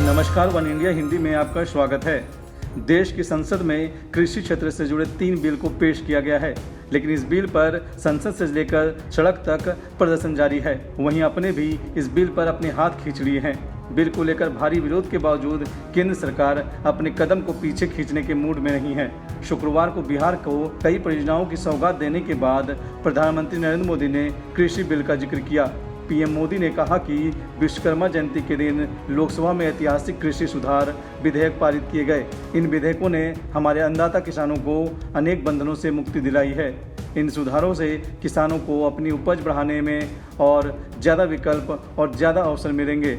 नमस्कार, one India Hindi में आपका स्वागत है। देश की संसद में कृषि क्षेत्र से जुड़े 3 बिल को पेश किया गया है, लेकिन इस बिल पर संसद से लेकर सड़क तक प्रदर्शन जारी है। वहीं अपने भी इस बिल पर अपने हाथ खींच लिए हैं। बिल को लेकर भारी विरोध के बावजूद केंद्र सरकार अपने कदम को पीछे खींचने के मूड में नहीं है। शुक्रवार को बिहार को कई परियोजनाओं की सौगात देने के बाद प्रधानमंत्री नरेंद्र मोदी ने कृषि बिल का जिक्र किया। पीएम मोदी ने कहा कि विश्वकर्मा जयंती के दिन लोकसभा में ऐतिहासिक कृषि सुधार विधेयक पारित किए गए। इन विधेयकों ने हमारे अन्नदाता किसानों को अनेक बंधनों से मुक्ति दिलाई है। इन सुधारों से किसानों को अपनी उपज बढ़ाने में और ज़्यादा विकल्प और ज़्यादा अवसर मिलेंगे।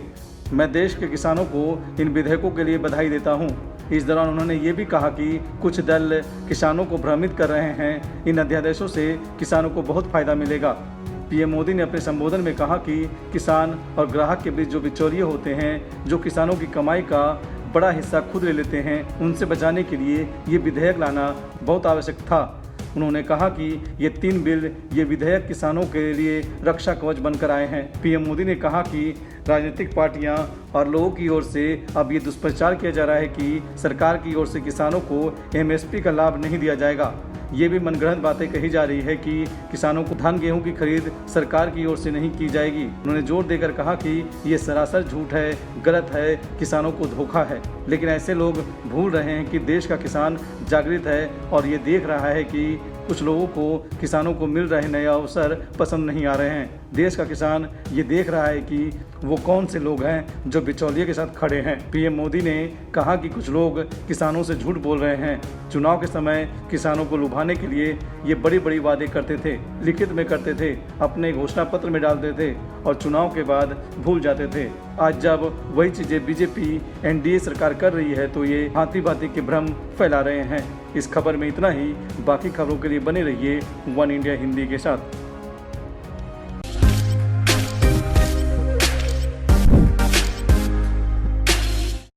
मैं देश के किसानों को इन विधेयकों के लिए बधाई देता हूं। इस दौरान उन्होंने ये भी कहा कि कुछ दल किसानों को भ्रमित कर रहे हैं। इन अध्यादेशों से किसानों को बहुत फायदा मिलेगा। पीएम मोदी ने अपने संबोधन में कहा कि किसान और ग्राहक के बीच जो बिचौलिए होते हैं, जो किसानों की कमाई का बड़ा हिस्सा खुद ले लेते हैं, उनसे बचाने के लिए ये विधेयक लाना बहुत आवश्यक था। उन्होंने कहा कि ये 3 बिल ये विधेयक किसानों के लिए रक्षा कवच बनकर आए हैं। पीएम मोदी ने कहा कि राजनीतिक पार्टियां और लोगों की ओर से अब ये दुष्प्रचार किया जा रहा है कि सरकार की ओर से किसानों को एमएसपी का लाभ नहीं दिया जाएगा। ये भी मनगढ़ंत बातें कही जा रही है कि किसानों को धान गेहूं की खरीद सरकार की ओर से नहीं की जाएगी। उन्होंने जोर देकर कहा कि ये सरासर झूठ है, गलत है, किसानों को धोखा है। लेकिन ऐसे लोग भूल रहे हैं कि देश का किसान जागृत है और ये देख रहा है कि कुछ लोगों को किसानों को मिल रहे नए अवसर पसंद नहीं आ रहे हैं। देश का किसान ये देख रहा है कि वो कौन से लोग हैं जो बिचौलिए के साथ खड़े हैं। पीएम मोदी ने कहा कि कुछ लोग किसानों से झूठ बोल रहे हैं। चुनाव के समय किसानों को लुभाने के लिए ये बड़ी बड़ी वादे करते थे, लिखित में करते थे, अपने घोषणा पत्र में डालते थे और चुनाव के बाद भूल जाते थे। आज जब वही चीज़ें बीजेपी एनडीए सरकार कर रही है तो ये भांति भांति के भ्रम फैला रहे हैं। इस खबर में इतना ही। बाकी खबरों के लिए बने रहिए वन इंडिया हिंदी के साथ।